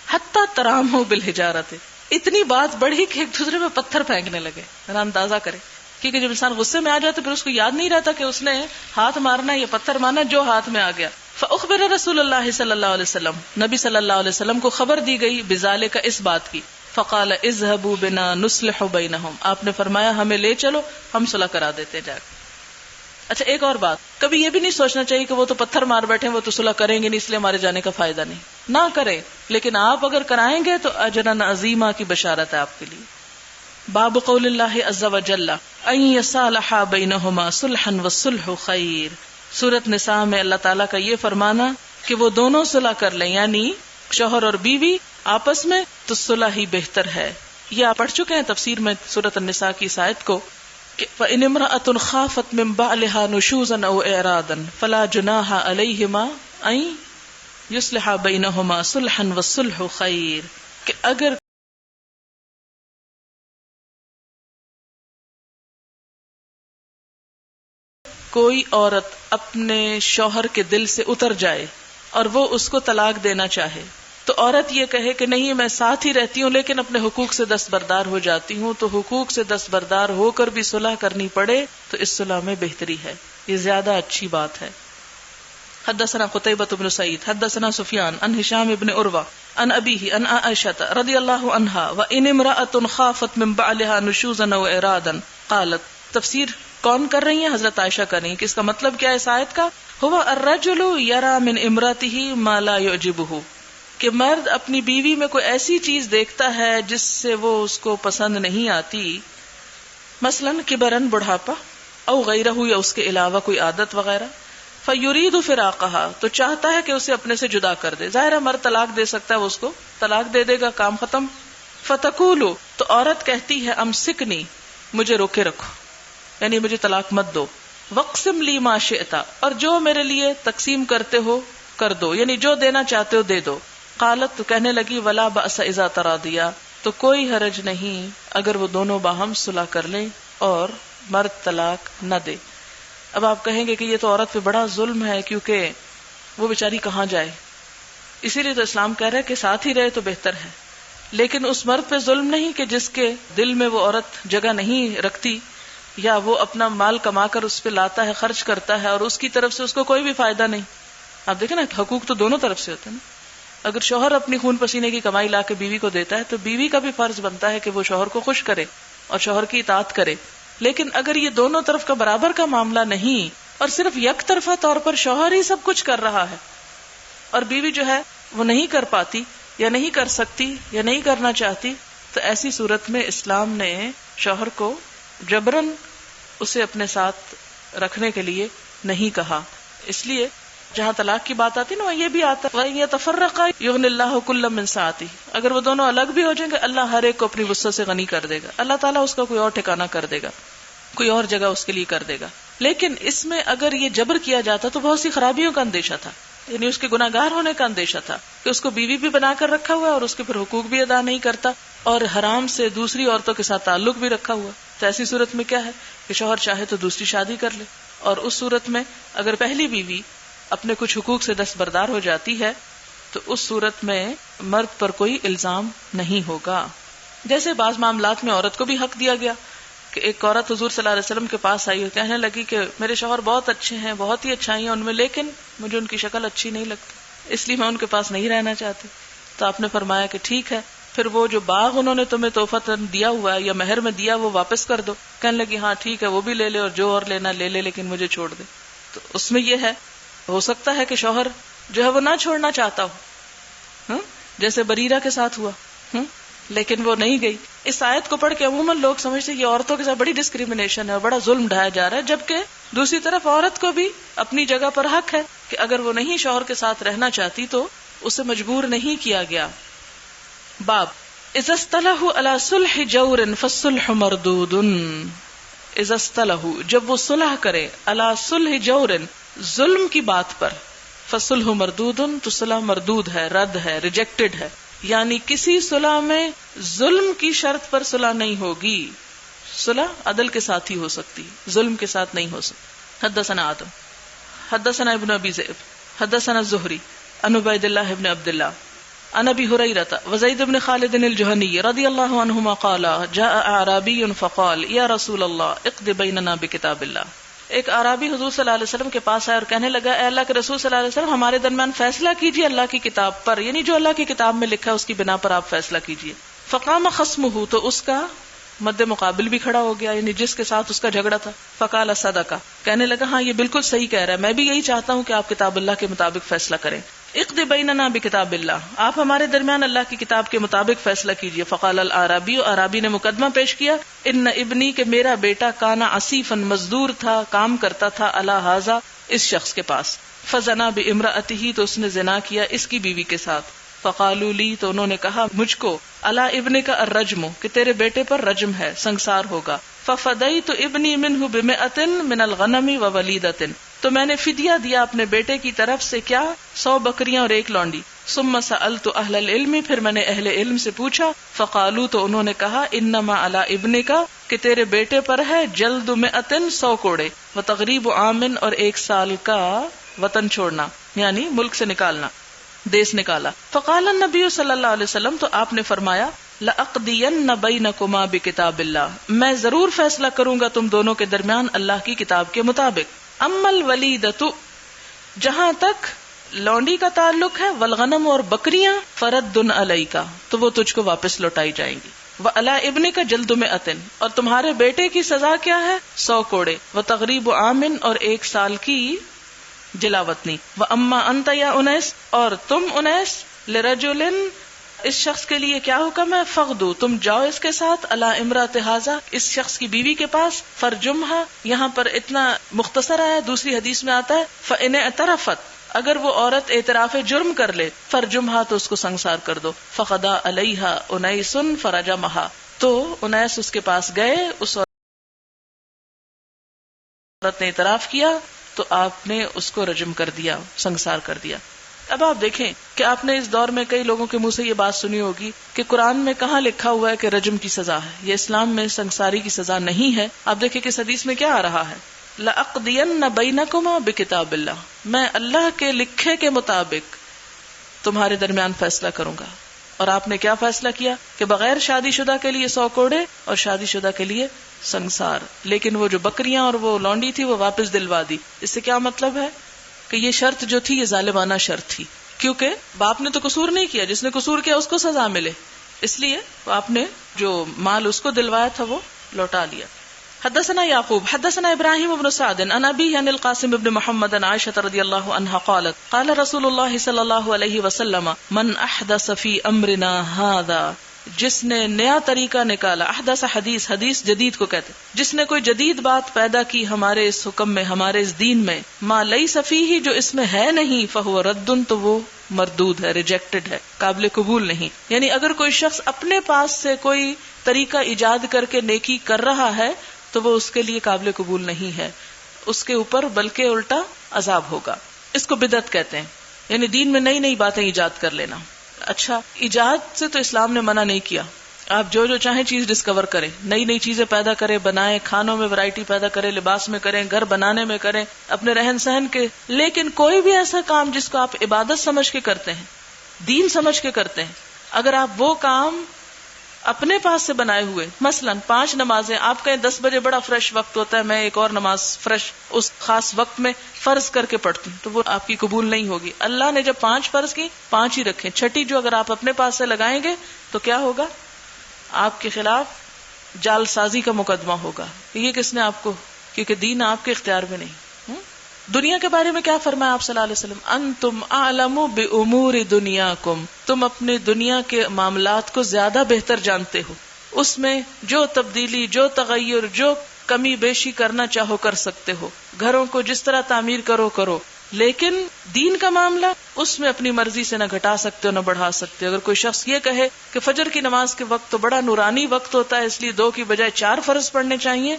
حتی تراموا بالحجارۃ، اتنی بات بڑھی کہ ایک دوسرے پہ پتھر پھینکنے لگے. ذرا اندازہ کرے، کیونکہ جب انسان غصے میں آ جاتا پھر اس کو یاد نہیں رہتا کہ اس نے ہاتھ مارنا یا پتھر مارنا، جو ہاتھ میں آ گیا. فاخبر رسول اللہ صلی اللہ علیہ وسلم، نبی صلی اللہ علیہ وسلم کو خبر دی گئی بذالک، اس بات کی. فقال اذهبوا بنا نصلح بینہم، آپ نے فرمایا ہمیں لے چلو، ہم صلح کرا دیتے جا کے. اچھا ایک اور بات، کبھی یہ بھی نہیں سوچنا چاہیے کہ وہ تو پتھر مار بیٹھے، وہ تو صلح کریں گے نہیں اس لیے ہمارے جانے کا فائدہ نہیں. نہ کریں، لیکن آپ اگر کرائیں گے تو اجرا عظیما کی بشارت ہے آپ کے لیے. باب قول اللہ عز وجل ان یصالحا بینہما صلحا والصلح خیر. سورۃ نساء میں اللہ تعالیٰ کا یہ فرمانا کہ وہ دونوں صلح کر لیں، یعنی شوہر اور بیوی آپس میں، تو صلح ہی بہتر ہے. یہ آپ پڑھ چکے ہیں تفسیر میں سورۃ النساء کی اس آیت کو کہ فَإِنِ امْرَأَةٌ خَافَتْ مِنْ بَعْلِهَا نُشُوزًا أَوْ إِعْرَاضًا فَلَا جُنَاحَ عَلَيْهِمَا أَن يُصْلِحَا بَيْنَهُمَا صُلْحًا وَالصُّلْحُ خَيْرٌ. کہ اگر کوئی عورت اپنے شوہر کے دل سے اتر جائے اور وہ اس کو طلاق دینا چاہے تو عورت یہ کہے کہ نہیں میں ساتھ ہی رہتی ہوں لیکن اپنے حقوق سے دستبردار ہو جاتی ہوں، تو حقوق سے دستبردار ہو کر بھی صلح کرنی پڑے تو اس صلح میں بہتری ہے، یہ زیادہ اچھی بات ہے. حدثنا قتيبة بن سعيد حدثنا سفيان عن هشام بن عروة عن أبيه عن عائشة رضي الله عنها وإن امرأة خافت من بعلها نشوزا أو إعراضا قالت. تفسیر کون کر رہی ہیں؟ حضرت عائشہ کر رہی ہیں کہ اس کا مطلب کیا ہے اس آیت کا؟ هو الرجل يرى من امرأته ما لا يعجبه، کہ مرد اپنی بیوی میں کوئی ایسی چیز دیکھتا ہے جس سے وہ اس کو پسند نہیں آتی، مثلاً کبرن بڑھاپا، او غیرہ یا اس کے علاوہ کوئی عادت وغیرہ. فیرید فراقہا، تو چاہتا ہے کہ اسے اپنے سے جدا کر دے. ظاہر ہے مرد طلاق دے سکتا ہے، وہ اس کو طلاق دے دے گا، کام ختم. فتقول، تو عورت کہتی ہے امسکنی، مجھے روکے رکھو، یعنی مجھے طلاق مت دو. وقسم لی ما شئتا، اور جو میرے لیے تقسیم کرتے ہو کر دو، یعنی جو دینا چاہتے ہو دے دو. قالت، تو کہنے لگی ولا بأس اذا تراضیا، تو کوئی حرج نہیں اگر وہ دونوں باہم صلح کر لیں اور مرد طلاق نہ دے. اب آپ کہیں گے کہ یہ تو عورت پہ بڑا ظلم ہے کیونکہ وہ بیچاری کہاں جائے، اسی لیے تو اسلام کہہ رہا ہے کہ ساتھ ہی رہے تو بہتر ہے. لیکن اس مرد پہ ظلم نہیں کہ جس کے دل میں وہ عورت جگہ نہیں رکھتی، یا وہ اپنا مال کما کر اس پہ لاتا ہے، خرچ کرتا ہے اور اس کی طرف سے اس کو کوئی بھی فائدہ نہیں. آپ دیکھیں نا حقوق تو دونوں طرف سے ہوتے ہیں نا. اگر شوہر اپنی خون پسینے کی کمائی لا کے بیوی کو دیتا ہے تو بیوی کا بھی فرض بنتا ہے کہ وہ شوہر کو خوش کرے اور شوہر کی اطاعت کرے. لیکن اگر یہ دونوں طرف کا برابر کا معاملہ نہیں اور صرف یک طرفہ طور پر شوہر ہی سب کچھ کر رہا ہے اور بیوی جو ہے وہ نہیں کر پاتی یا نہیں کر سکتی یا نہیں کرنا چاہتی، تو ایسی صورت میں اسلام نے شوہر کو جبرن اسے اپنے ساتھ رکھنے کے لیے نہیں کہا. اس لیے جہاں طلاق کی بات آتی نا وہاں یہ بھی آتا ہے وَإِن يَتَفَرَّقَا يُغْنِ اللَّهُ كُلًّا مِّن سَعَتِهِ، اگر وہ دونوں الگ بھی ہو جائیں گے اللہ ہر ایک کو اپنی وسعت سے غنی کر دے گا، اللہ تعالیٰ اس کا کوئی اور ٹھکانہ کر دے گا. کوئی اور جگہ اس کے لیے کر دے گا. لیکن اس میں اگر یہ جبر کیا جاتا تو بہت سی خرابیوں کا اندیشہ تھا، یعنی اس کے گناہگار ہونے کا اندیشہ تھا کہ اس کو بیوی بھی بنا کر رکھا ہوا ہے اور اس کے پھر حقوق بھی ادا نہیں کرتا اور حرام سے دوسری عورتوں کے ساتھ تعلق بھی رکھا ہوا. تو ایسی صورت میں کیا ہے کہ شوہر چاہے تو دوسری شادی کر لے، اور اس صورت میں اگر پہلی بیوی اپنے کچھ حقوق سے دستبردار ہو جاتی ہے تو اس صورت میں مرد پر کوئی الزام نہیں ہوگا. جیسے بعض معاملات میں عورت کو بھی حق دیا گیا کہ ایک عورت حضور صلی اللہ علیہ وسلم کے پاس آئی اور کہنے لگی کہ میرے شوہر بہت اچھے ہیں، بہت ہی اچھائی ہیں ان میں، لیکن مجھے ان کی شکل اچھی نہیں لگتی، اس لیے میں ان کے پاس نہیں رہنا چاہتی. تو آپ نے فرمایا کہ ٹھیک ہے، پھر وہ جو باغ انہوں نے تمہیں تحفۃ دیا ہوا ہے یا مہر میں دیا وہ واپس کر دو. کہنے لگی ہاں ٹھیک ہے وہ بھی لے لے اور جو اور لینا لے لے، لیکن مجھے چھوڑ دے. تو اس میں یہ ہے، ہو سکتا ہے کہ شوہر جو ہے وہ نہ چھوڑنا چاہتا ہو، جیسے بریرہ کے ساتھ ہوا، لیکن وہ نہیں گئی. اس آیت کو پڑھ کے عموماً لوگ سمجھتے ہیں یہ عورتوں کے ساتھ بڑی ڈسکریمنیشن ہے اور بڑا ظلم ڈھایا جا رہا ہے، جبکہ دوسری طرف عورت کو بھی اپنی جگہ پر حق ہے کہ اگر وہ نہیں شوہر کے ساتھ رہنا چاہتی تو اسے مجبور نہیں کیا گیا. باب اذا اصطلحوا على صلح جور فالصلح مردود. اذا اصطلحوا جب وہ صلح کرے على صلح جور ظلم کی بات پر، فالصلح مردود تو صلح مردود ہے، رد ہے، ریجیکٹڈ ہے. یعنی کسی صلح میں ظلم کی شرط پر صلح نہیں ہوگی. صلح عدل کے ساتھ ہی ہو سکتی، ظلم کے ساتھ نہیں ہو سکتی. حدثنا آدم حدثنا ابن ابی ذئب حدثنا الزہری عن عبید اللہ ابن عبد اللہ عن ابی ہریرہ وزید بن خالد الجہنی رضی اللہ عنہما قال جاء اعرابی فقال یا رسول اللہ اقض بیننا بکتاب اللہ. ایک اعرابی حضور صلی اللہ علیہ وسلم کے پاس آیا اور کہنے لگا اے اللہ کے رسول صلی اللہ علیہ وسلم ہمارے درمیان فیصلہ کیجیے اللہ کی کتاب پر، یعنی جو اللہ کی کتاب میں لکھا ہے اس کی بنا پر آپ فیصلہ کیجیے. فقام خصمہ تو اس کا مد مقابل بھی کھڑا ہو گیا، یعنی جس کے ساتھ اس کا جھگڑا تھا. فقال صدقہ کہنے لگا ہاں یہ بالکل صحیح کہہ رہا ہے، میں بھی یہی چاہتا ہوں کہ آپ کتاب اللہ کے مطابق فیصلہ کریں. اقض بیننا بکتاب اللہ آپ ہمارے درمیان اللہ کی کتاب کے مطابق فیصلہ کیجیے. فقال الاعرابی اعرابی نے مقدمہ پیش کیا ان ابنی کہ میرا بیٹا کانا عصیفا مزدور تھا، کام کرتا تھا، علی ھذا اس شخص کے پاس. فزنا بامرأتہ تو اس نے زنا کیا اس کی بیوی کے ساتھ. فقالوا لی تو انہوں نے کہا مجھ کو علی ابن کا الرجم کہ تیرے بیٹے پر رجم ہے، سنگسار ہوگا. ففدیت ابنی منہ بمئۃ من الغنم وولیدۃ تو میں نے فدیہ دیا اپنے بیٹے کی طرف سے کیا 100 بکریاں اور ایک لونڈی. ثم سألت اہل العلم پھر میں نے اہل علم سے پوچھا. فقالوا تو انہوں نے کہا انما علی ابنک کہ تیرے بیٹے پر ہے جلد مئۃ 100 کوڑے وتغریب عام اور 1 سال کا وطن چھوڑنا، یعنی ملک سے نکالنا، دیس نکالا. فقال النبی صلی اللہ علیہ وسلم تو آپ نے فرمایا لأقضین بینکما بکتاب اللہ میں ضرور فیصلہ کروں گا تم دونوں کے درمیان اللہ کی کتاب کے مطابق. اما الولیدۃ جہاں تک لونڈی کا تعلق ہے، والغنم اور بکریاں فرد علیک تو وہ تجھ کو واپس لوٹائی جائیں گی. وعلی ابنک جلد مئۃ اور تمہارے بیٹے کی سزا کیا ہے 100 کوڑے. وتغریب عام اور 1 سال کی جلاوطنی. واما انت یا انیس اور تم انیس لرجل اس شخص کے لیے کیا حکم ہے فغدو تم جاؤ اس کے ساتھ علی امرأۃ ھذا اس شخص کی بیوی کے پاس. فرجمھا یہاں پر اتنا مختصر ہے، دوسری حدیث میں آتا ہے فإن اعترفت اگر وہ عورت اعتراف جرم کر لے فرجمھا تو اس کو سنگسار کر دو. فقضا علیہا انیس فرجمھا تو انیس اس کے پاس گئے، اس عورت نے اعتراف کیا تو آپ نے اس کو رجم کر دیا، سنگسار کر دیا. اب آپ دیکھیں کہ آپ نے اس دور میں کئی لوگوں کے منہ سے یہ بات سنی ہوگی کہ قرآن میں کہاں لکھا ہوا ہے کہ رجم کی سزا ہے، یہ اسلام میں سنگساری کی سزا نہیں ہے. آپ دیکھیں کہ اس حدیث میں کیا آ رہا ہے لأقضین بینکما بکتاب اللہ میں اللہ کے لکھے کے مطابق تمہارے درمیان فیصلہ کروں گا. اور آپ نے کیا فیصلہ کیا کہ بغیر شادی شدہ کے لیے 100 کوڑے اور شادی شدہ کے لیے سنگسار. لیکن وہ جو بکریاں اور وہ لونڈی تھی وہ واپس دلوا دی. اس سے کیا مطلب ہے کہ یہ شرط جو تھی یہ ظالمانہ شرط تھی، کیونکہ باپ نے تو قصور نہیں کیا، جس نے قصور کیا اس کو سزا ملے، اس لیے آپ نے جو مال اس کو دلوایا تھا وہ لوٹا لیا. حدثنا یعقوب حدثنا ابراہیم بن سعد عن ابی عن القاسم بن محمد عن عائشہ رضی اللہ عنہا قالت قال رسول اللہ صلی اللہ علیہ وسلم من احدث فی امرنا ھذا جس نے نیا طریقہ نکالا، احدث حدیث جدید کو کہتے، جس نے کوئی جدید بات پیدا کی ہمارے اس حکم میں، ہمارے اس دین میں، ما لیس فیہ جو اس میں ہے نہیں، فہو رد تو وہ مردود ہے، ریجیکٹڈ ہے، قابل قبول نہیں. یعنی اگر کوئی شخص اپنے پاس سے کوئی طریقہ ایجاد کر کے نیکی کر رہا ہے تو وہ اس کے لیے قابل قبول نہیں ہے، اس کے اوپر بلکہ الٹا عذاب ہوگا. اس کو بدعت کہتے ہیں، یعنی دین میں نئی نئی باتیں ایجاد کر لینا. اچھا، ایجاد سے تو اسلام نے منع نہیں کیا، آپ جو جو چاہیں چیز ڈسکور کریں، نئی نئی چیزیں پیدا کریں، بنائیں، کھانوں میں ورائٹی پیدا کریں، لباس میں کریں، گھر بنانے میں کریں، اپنے رہن سہن کے، لیکن کوئی بھی ایسا کام جس کو آپ عبادت سمجھ کے کرتے ہیں، دین سمجھ کے کرتے ہیں، اگر آپ وہ کام اپنے پاس سے بنائے ہوئے، مثلا 5 نمازیں آپ کہیں 10 بجے بڑا فریش وقت ہوتا ہے، میں ایک اور نماز فریش اس خاص وقت میں فرض کر کے پڑھتی ہوں، تو وہ آپ کی قبول نہیں ہوگی. اللہ نے جب 5 فرض کی، 5 ہی رکھیں، چھٹی جو اگر آپ اپنے پاس سے لگائیں گے تو کیا ہوگا؟ آپ کے خلاف جال سازی کا مقدمہ ہوگا. یہ کس نے آپ کو، کیونکہ دین آپ کے اختیار میں نہیں. دنیا کے بارے میں کیا فرمایا آپ صلی اللہ علیہ وسلم؟ انتم اعلم بامور دنیاکم، تم اپنے دنیا کے معاملات کو زیادہ بہتر جانتے ہو، اس میں جو تبدیلی، جو تغیر، جو کمی بیشی کرنا چاہو کر سکتے ہو، گھروں کو جس طرح تعمیر کرو، لیکن دین کا معاملہ اس میں اپنی مرضی سے نہ گھٹا سکتے ہو نہ بڑھا سکتے ہو. اگر کوئی شخص یہ کہے کہ فجر کی نماز کے وقت تو بڑا نورانی وقت ہوتا ہے، اس لیے 2 کی بجائے 4 فرض پڑھنے چاہیے،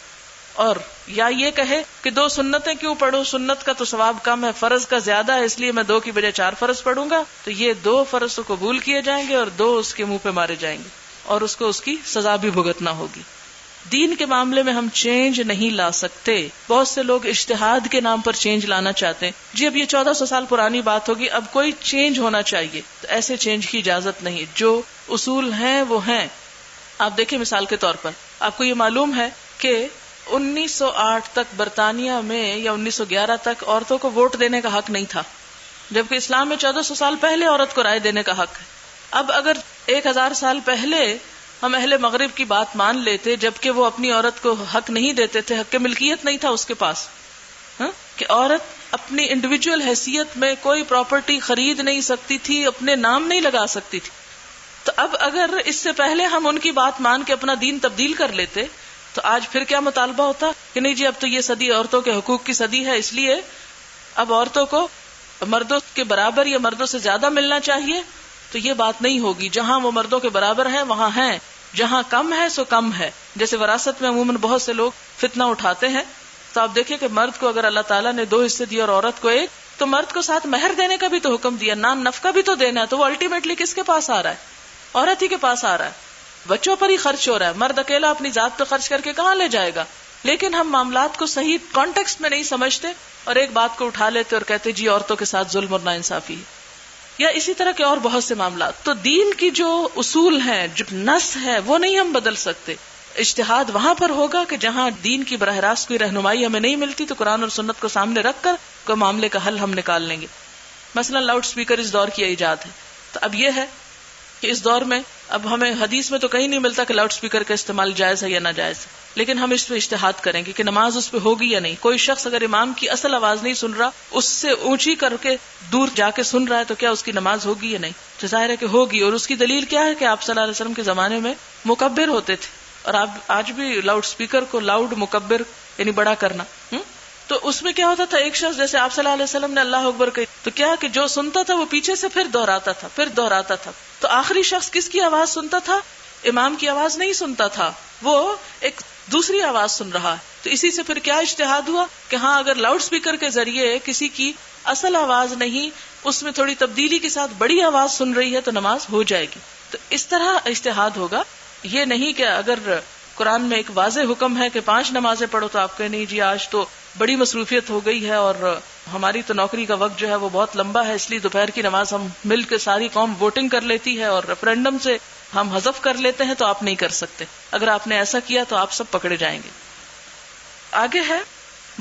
اور یا یہ کہے کہ 2 سنتیں کیوں پڑھو، سنت کا تو ثواب کم ہے، فرض کا زیادہ ہے، اس لیے میں 2 کی بجائے 4 فرض پڑھوں گا، تو یہ 2 فرض تو قبول کیے جائیں گے اور 2 اس کے منہ پہ مارے جائیں گے، اور اس کو اس کی سزا بھی بھگتنا ہوگی. دین کے معاملے میں ہم چینج نہیں لا سکتے. بہت سے لوگ اجتہاد کے نام پر چینج لانا چاہتے ہیں. جی اب یہ 1400 سال پرانی بات ہوگی، اب کوئی چینج ہونا چاہیے، تو ایسے چینج کی اجازت نہیں. جو اصول ہیں وہ ہیں. آپ دیکھیں مثال کے طور پر، آپ کو یہ معلوم ہے کہ 1908 تک برطانیہ میں یا 1911 تک عورتوں کو ووٹ دینے کا حق نہیں تھا، جبکہ اسلام میں 1400 سال پہلے عورت کو رائے دینے کا حق ہے. اب اگر 1000 سال پہلے ہم اہل مغرب کی بات مان لیتے، جبکہ وہ اپنی عورت کو حق نہیں دیتے تھے، حق ملکیت نہیں تھا اس کے پاس، کہ عورت اپنی انڈیویجول حیثیت میں کوئی پراپرٹی خرید نہیں سکتی تھی، اپنے نام نہیں لگا سکتی تھی. تو اب اگر اس سے پہلے ہم ان کی بات مان کے اپنا دین تبدیل کر لیتے تو آج پھر کیا مطالبہ ہوتا کہ نہیں جی اب تو یہ صدی عورتوں کے حقوق کی صدی ہے، اس لیے اب عورتوں کو مردوں کے برابر یا مردوں سے زیادہ ملنا چاہیے. تو یہ بات نہیں ہوگی. جہاں وہ مردوں کے برابر ہیں وہاں ہیں، جہاں کم ہے سو کم ہے. جیسے وراثت میں عموماً بہت سے لوگ فتنہ اٹھاتے ہیں، تو آپ دیکھیں کہ مرد کو اگر اللہ تعالیٰ نے 2 حصے دیے اور عورت کو 1، تو مرد کو ساتھ مہر دینے کا بھی تو حکم دیا، نان نفقہ بھی تو دینا ہے. تو وہ الٹیمیٹلی کس کے پاس آ رہا ہے؟ عورت ہی کے پاس آ رہا ہے. بچوں پر ہی خرچ ہو رہا ہے. مرد اکیلا اپنی ذات پہ خرچ کر کے کہاں لے جائے گا؟ لیکن ہم معاملات کو صحیح کانٹیکسٹ میں نہیں سمجھتے اور ایک بات کو اٹھا لیتے اور کہتے جی عورتوں کے ساتھ ظلم اور ناانصافی ہے، یا اسی طرح کے اور بہت سے معاملات. تو دین کی جو اصول ہیں، جو نص ہے، وہ نہیں ہم بدل سکتے. اجتہاد وہاں پر ہوگا کہ جہاں دین کی براہ راست کوئی رہنمائی ہمیں نہیں ملتی، تو قرآن اور سنت کو سامنے رکھ کر کوئی معاملے کا حل ہم نکال لیں گے. مثلا لاؤڈ سپیکر اس دور کی ایجاد ہے. تو اب یہ ہے کہ اس دور میں اب ہمیں حدیث میں تو کہیں نہیں ملتا کہ لاؤڈ سپیکر کا استعمال جائز ہے یا ناجائز ہے، لیکن ہم اس پہ اجتہاد کریں گے کہ نماز اس پہ ہوگی یا نہیں. کوئی شخص اگر امام کی اصل آواز نہیں سن رہا، اس سے اونچی کر کے دور جا کے سن رہا ہے، تو کیا اس کی نماز ہوگی یا نہیں؟ تو ظاہر ہے کہ ہوگی. اور اس کی دلیل کیا ہے کہ آپ صلی اللہ علیہ وسلم کے زمانے میں مکبر ہوتے تھے، اور آج بھی لاؤڈ سپیکر کو لاؤڈ مکبر یعنی بڑا کرنا. تو اس میں کیا ہوتا تھا، ایک شخص جیسے آپ صلی اللہ علیہ وسلم نے اللہ اکبر کہی تو کیا کہ جو سنتا تھا وہ پیچھے سے پھر دہراتا تھا. تو آخری شخص کس کی آواز سنتا تھا؟ امام کی آواز نہیں سنتا تھا، وہ ایک دوسری آواز سن رہا ہے. تو اسی سے پھر کیا اجتہاد ہوا کہ ہاں اگر لاؤڈ سپیکر کے ذریعے کسی کی اصل آواز نہیں، اس میں تھوڑی تبدیلی کے ساتھ بڑی آواز سن رہی ہے تو نماز ہو جائے گی. تو اس طرح اجتہاد ہوگا. یہ نہیں کہ اگر قرآن میں ایک واضح حکم ہے کہ 5 نمازیں پڑھو تو آپ کہیں نہیں جی آج تو بڑی مصروفیت ہو گئی ہے اور ہماری تو نوکری کا وقت جو ہے وہ بہت لمبا ہے، اس لیے دوپہر کی نماز ہم مل کے ساری قوم ووٹنگ کر لیتی ہے اور ریفرینڈم سے ہم حذف کر لیتے ہیں. تو آپ نہیں کر سکتے. اگر آپ نے ایسا کیا تو آپ سب پکڑے جائیں گے. آگے ہے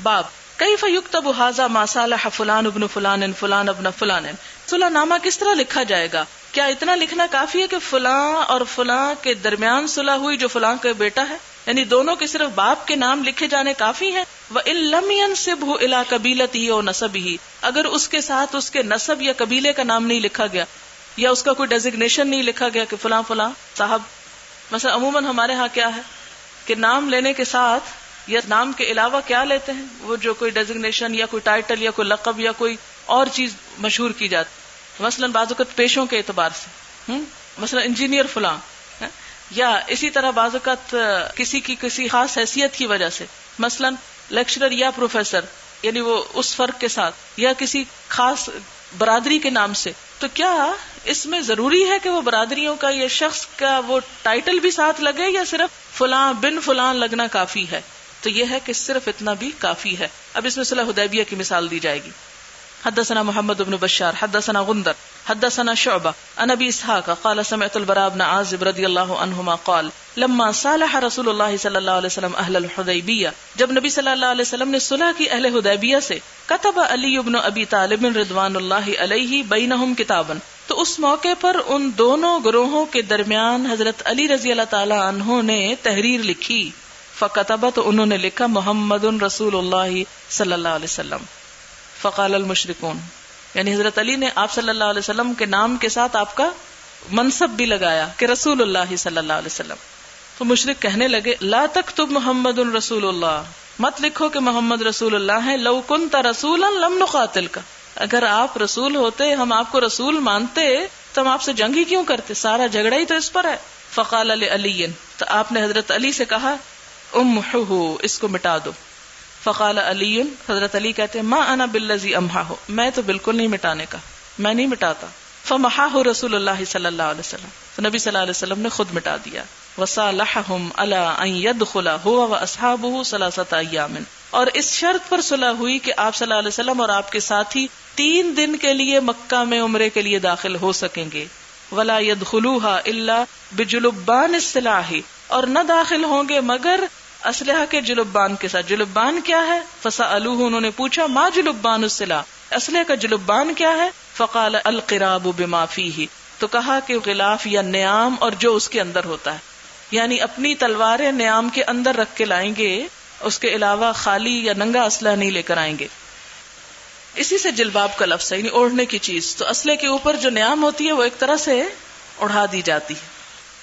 باب کیف یکتب ھذا ما صالح فلان ابن فلان فلان ابن فلان. صلح نامہ کس طرح لکھا جائے گا؟ کیا اتنا لکھنا کافی ہے کہ فلاں اور فلاں کے درمیان صلح ہوئی جو فلاں کا بیٹا ہے، یعنی دونوں کے صرف باپ کے نام لکھے جانے کافی ہیں؟ وَإِن لَمْ يَنْسِبْهُ إِلَىٰ قَبِيلَتِهِ أَوْ نَسَبِهِ، اگر اس کے ساتھ اس کے نسب یا قبیلے کا نام نہیں لکھا گیا یا اس کا کوئی ڈیزگنیشن نہیں لکھا گیا کہ فلاں فلاں صاحب. مثلا عموماً ہمارے ہاں کیا ہے کہ نام لینے کے ساتھ یا نام کے علاوہ کیا لیتے ہیں، وہ جو کوئی ڈیزگنیشن یا کوئی ٹائٹل یا کوئی لقب یا کوئی اور چیز مشہور کی جاتی. مثلا بعض اوقات پیشوں کے اعتبار سے مثلا انجینئر فلاں، یا اسی طرح بعض اوقات کسی کی کسی خاص حیثیت کی وجہ سے، مثلا لیکچرر یا پروفیسر، یعنی وہ اس فرق کے ساتھ، یا کسی خاص برادری کے نام سے، تو کیا اس میں ضروری ہے کہ وہ برادریوں کا یا شخص کا وہ ٹائٹل بھی ساتھ لگے، یا صرف فلاں بن فلاں لگنا کافی ہے؟ تو یہ ہے کہ صرف اتنا بھی کافی ہے. اب اس میں صلح حدیبیہ کی مثال دی جائے گی. حدثنا محمد بن بشار حدثنا غندر حدثنا شعبہ عن ابی اسحاق قال سمعت البراء بن عازب رضی اللہ عنہما قال لما صالح رسول اللہ صلی اللہ علیہ وسلم اہل الحدیبیہ، جب نبی صلی اللہ علیہ وسلم نے صلح کی اہل حدیبیہ سے، کتب علی بن ابی طالب رضوان اللہ علیہ بینہم کتابا، تو اس موقع پر ان دونوں گروہوں کے درمیان حضرت علی رضی اللہ تعالی عنہ نے تحریر لکھی. فکتب، تو انہوں نے لکھا محمد رسول اللہ صلی اللہ علیہ وسلم. فقال المشرکون، یعنی حضرت علی نے آپ صلی اللہ علیہ وسلم کے نام کے ساتھ آپ کا منصب بھی لگایا کہ رسول اللہ صلی اللہ علیہ وسلم. تو مشرک کہنے لگے لا تکتب محمد رسول اللہ، مت لکھو کہ محمد رسول اللہ ہے. لو کنت رسولا لم نقاتلک، اگر آپ رسول ہوتے، ہم آپ کو رسول مانتے تو ہم آپ سے جنگ ہی کیوں کرتے، سارا جھگڑا ہی تو اس پر ہے. فقال لعلی، تو آپ نے حضرت علی سے کہا امحوہ، اس کو مٹا دو. فقال علی، حضرت علی کہتے ہیں ما انا بالذی امحاہ، میں تو بالکل نہیں مٹانے کا، میں نہیں مٹاتا. فمحاہ رسول اللہ صلی اللہ علیہ وسلم، تو نبی صلی اللہ علیہ وسلم نے خود مٹا دیا. وصالحہم علی ان یدخل هو واصحابہ ثلاثۃ ایام، اور اس شرط پر صلح ہوئی کہ آپ صلی اللہ علیہ وسلم اور آپ کے ساتھی 3 دن کے لیے مکہ میں عمرے کے لیے داخل ہو سکیں گے. ولا يدخلوها الا بجلبان السلاح، اور نہ داخل ہوں گے مگر اسلحہ کے جلبان کے ساتھ. جلبان کیا ہے؟ فسألوہ، انہوں نے پوچھا ما جلبان السلاح، اسلحہ کا جلبان کیا ہے؟ فقال القراب بما فیہ، تو کہا کہ غلاف یا نیام اور جو اس کے اندر ہوتا ہے، یعنی اپنی تلواریں نیام کے اندر رکھ کے لائیں گے، اس کے علاوہ خالی یا ننگا اسلحہ نہیں لے کر آئیں گے. اسی سے جلباب کا لفظ ہے، یعنی اوڑھنے کی چیز. تو اسلحے کے اوپر جو نیام ہوتی ہے وہ ایک طرح سے اڑھا دی جاتی ہے.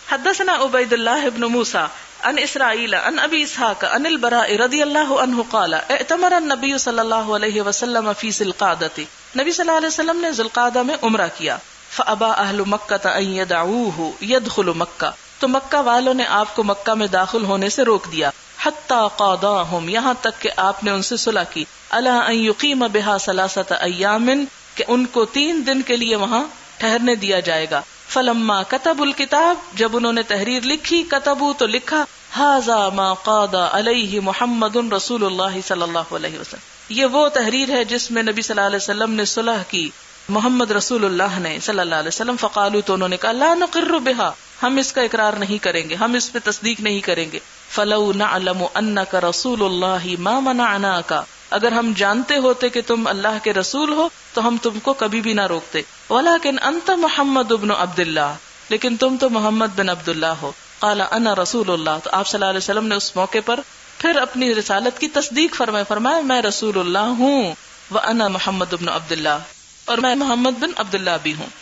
حدثنا عبید اللہ ابن موسیٰ عن اسرائیل عن ابی اسحاق عن البراء رضی اللہ عنہ قال اعتمر النبی صلی اللہ علیہ وسلم فی ذی القعدۃ، نبی صلی اللہ علیہ وسلم نے ذی القعدہ میں عمرہ کیا. فابى اہل مکہ ان يدعوه يدخل مکہ، تو مکہ والوں نے آپ کو مکہ میں داخل ہونے سے روک دیا. حتی قاضاہم، یہاں تک کہ آپ نے ان سے صلح کی. علی ان یقیم بها 3 ایام، کہ ان کو 3 دن کے لیے وہاں ٹھہرنے دیا جائے گا. فلما كتبوا الكتاب، جب انہوں نے تحریر لکھی، کتبوا تو لکھا ھذا ما قاد علیہ محمد رسول اللہ صلی اللہ علیہ وسلم، یہ وہ تحریر ہے جس میں نبی صلی اللہ علیہ وسلم نے صلح کی محمد رسول اللہ نے صلی اللہ علیہ وسلم. فقالوا، تو انہوں نے کہا لا نقر بها، ہم اس کا اقرار نہیں کریں گے، ہم اس پہ تصدیق نہیں کریں گے. فلو نعلم انک رسول اللہ ما منعناک، اگر ہم جانتے ہوتے کہ تم اللہ کے رسول ہو تو ہم تم کو کبھی بھی نہ روکتے. ولیکن انت محمد بن عبد اللہ، لیکن تم تو محمد بن عبد اللہ ہو. قال انا رسول اللہ، تو آپ صلی اللہ علیہ وسلم نے اس موقع پر پھر اپنی رسالت کی تصدیق فرمایا میں رسول اللہ ہوں. وانا محمد بن عبد اللہ، اور میں محمد بن عبد اللہ بھی ہوں.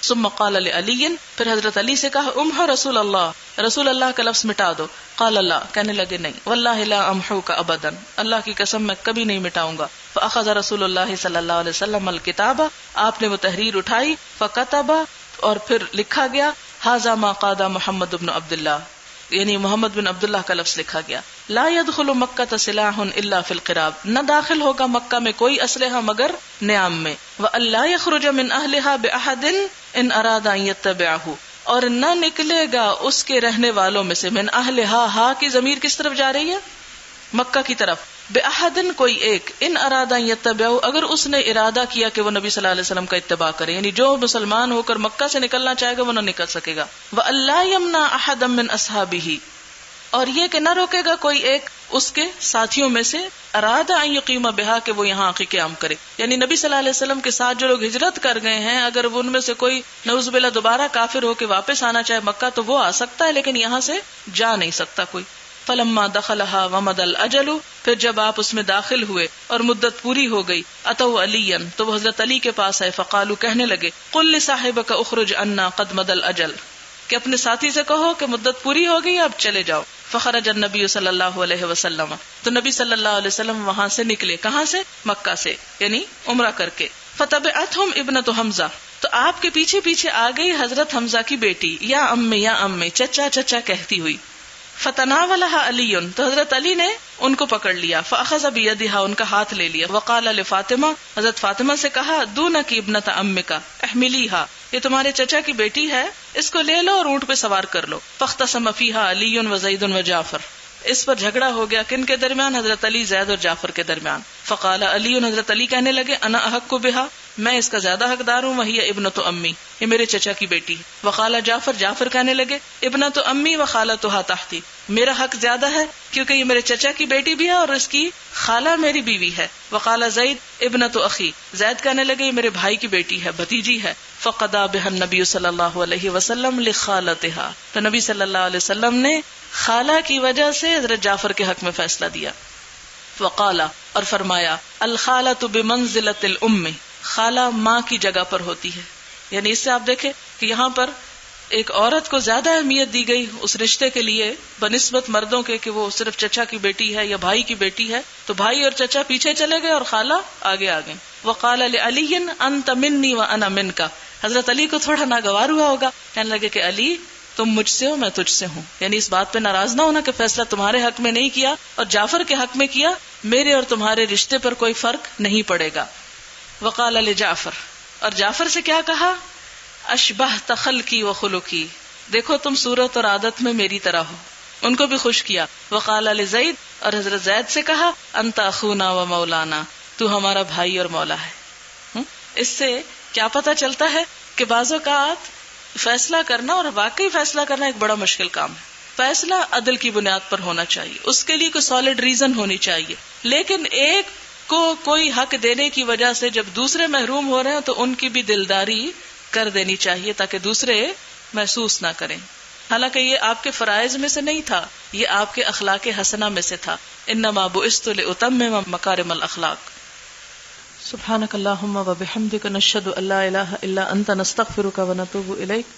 ثم قال لعلی، پھر حضرت علی سے کہا امحو رسول اللہ، رسول اللہ کا لفظ مٹا دو. قال اللہ، کہنے لگے نہیں، واللہ لا امحوک ابدا، اللہ کی قسم میں کبھی نہیں مٹاؤں گا. فاخذ رسول اللہ صلی اللہ علیہ وسلم الکتاب، آپ نے وہ تحریر اٹھائی. فکتب، اور پھر لکھا گیا ھذا ما قاد محمد بن عبد اللہ، یعنی محمد بن عبداللہ کا لفظ لکھا گیا. لا يدخل مکہ سلاح الا فی القراب، نہ داخل ہوگا مکہ میں کوئی اسلحہ مگر نیام میں. وَأَلَّا يَخْرُجَ مِنْ أَهْلِهَا بِأَحَدٍ إِنْ أَرَادَ أَنْ يَتَّبِعَهُ، اور نہ نکلے گا اس کے رہنے والوں میں سے. من أَهْلِهَا، ہا کی ضمیر کس طرف جا رہی ہے؟ مکہ کی طرف. بِأَحَدٍ، کوئی ایک. إِنْ أَرَادَ أَنْ يَتَّبِعَهُ، اگر اس نے ارادہ کیا کہ وہ نبی صلی اللہ علیہ وسلم کا اتباع کرے، یعنی جو مسلمان ہو کر مکہ سے نکلنا چاہے گا وہ نہ نکل سکے گا. وَأَلَّا يَمْنَعَ أَحَدًا مِنْ أَصْحَابِهِ، اور یہ کہ نہ روکے گا کوئی ایک اس کے ساتھیوں میں سے. ارادہ ان یقیم بہا، کہ وہ یہاں آ کے قیام کرے، یعنی نبی صلی اللہ علیہ وسلم کے ساتھ جو لوگ ہجرت کر گئے ہیں، اگر وہ ان میں سے کوئی نعوذ باللہ دوبارہ کافر ہو کے واپس آنا چاہے مکہ تو وہ آ سکتا ہے، لیکن یہاں سے جا نہیں سکتا کوئی. فلما دخلها ومد الاجل، پھر جب آپ اس میں داخل ہوئے اور مدت پوری ہو گئی. اتوا علیا، تو وہ حضرت علی کے پاس آئے. فقالوا، کہنے لگے قل لصاحبک اخرج عنا قد مد الاجل، کہ اپنے ساتھی سے کہو کہ مدت پوری ہو گئی، اب چلے جاؤ. فخرج النبی صلی اللہ علیہ وسلم، تو نبی صلی اللہ علیہ وسلم وہاں سے نکلے. کہاں سے؟ مکہ سے، یعنی عمرہ کر کے. فتبعتهم ابنۃ حمزہ، تو آپ کے پیچھے پیچھے آ گئی حضرت حمزہ کی بیٹی، یا امی چچا چچا کہتی ہوئی. فتناولها علی، تو حضرت علی نے ان کو پکڑ لیا. فاخذ بیدہا، ان کا ہاتھ لے لیا. وقال لفاطمہ، حضرت فاطمہ سے کہا، دونک ابنۃ امک احملیھا، یہ تمہارے چچا کی بیٹی ہے، اس کو لے لو اور اونٹ پہ سوار کر لو. فاختصم فیھا علی وزید وجعفر، اس پر جھگڑا ہو گیا. کن کے درمیان؟ حضرت علی، زید اور جعفر کے درمیان. فقال علی، حضرت علی کہنے لگے، انا احق بہا، میں اس کا زیادہ حقدار ہوں. وہی ابنۃ امی، یہ میرے چچا کی بیٹی. وقال جعفر، جعفر کہنے لگے، ابنۃ امی وخالتها تحتی، میرا حق زیادہ ہے کیونکہ یہ میرے چچا کی بیٹی بھی ہے اور اس کی خالہ میری بیوی ہے. وقال زید ابنۃ اخی، زید کہنے لگے یہ میرے بھائی کی بیٹی ہے، بھتیجی ہے. فقضى بها النبی صلی اللہ علیہ وسلم لخالتها، تو نبی صلی اللہ علیہ وسلم نے خالہ کی وجہ سے حضرت جعفر کے حق میں فیصلہ دیا. وقال، اور فرمایا، الخالۃ بمنزلۃ الام، خالہ ماں کی جگہ پر ہوتی ہے. یعنی اس سے آپ دیکھیں کہ یہاں پر ایک عورت کو زیادہ اہمیت دی گئی اس رشتے کے لیے بنسبت مردوں کے کہ وہ صرف چچا کی بیٹی ہے یا بھائی کی بیٹی ہے. تو بھائی اور چچا پیچھے چلے گئے اور خالہ آگے آ گئے. وقال لعلی انت منی وانا منک، حضرت علی کو تھوڑا ناگوار ہوا ہوگا، کہنے لگے کہ علی تم مجھ سے ہو، میں تجھ سے ہوں. یعنی اس بات پہ ناراض نہ ہونا کہ فیصلہ تمہارے حق میں نہیں کیا اور جعفر کے حق میں کیا، میرے اور تمہارے رشتے پر کوئی فرق نہیں پڑے گا. وقال لجعفر، اور جعفر سے کیا کہا، اشبہت خلقی و خلقی، دیکھو تم صورت اور عادت میں میری طرح ہو. ان کو بھی خوش کیا. وقال لزید، اور حضرت زید سے کہا، انت اخونا و مولانا، تو ہمارا بھائی اور مولا ہے. اس سے کیا پتہ چلتا ہے کہ بعض اوقات فیصلہ کرنا، اور واقعی فیصلہ کرنا ایک بڑا مشکل کام ہے. فیصلہ عدل کی بنیاد پر ہونا چاہیے، اس کے لیے کوئی سالڈ ریزن ہونی چاہیے. لیکن ایک کو کوئی حق دینے کی وجہ سے جب دوسرے محروم ہو رہے ہیں تو ان کی بھی دلداری کر دینی چاہیے تاکہ دوسرے محسوس نہ کریں. حالانکہ یہ آپ کے فرائض میں سے نہیں تھا، یہ آپ کے اخلاق حسنہ میں سے تھا. انما بعثت لاتمم مکارم الاخلاق. سبحانک اللہم و بحمدک، نشہد ان لا الہ الا انت، نستغفرک و نتوب الیک.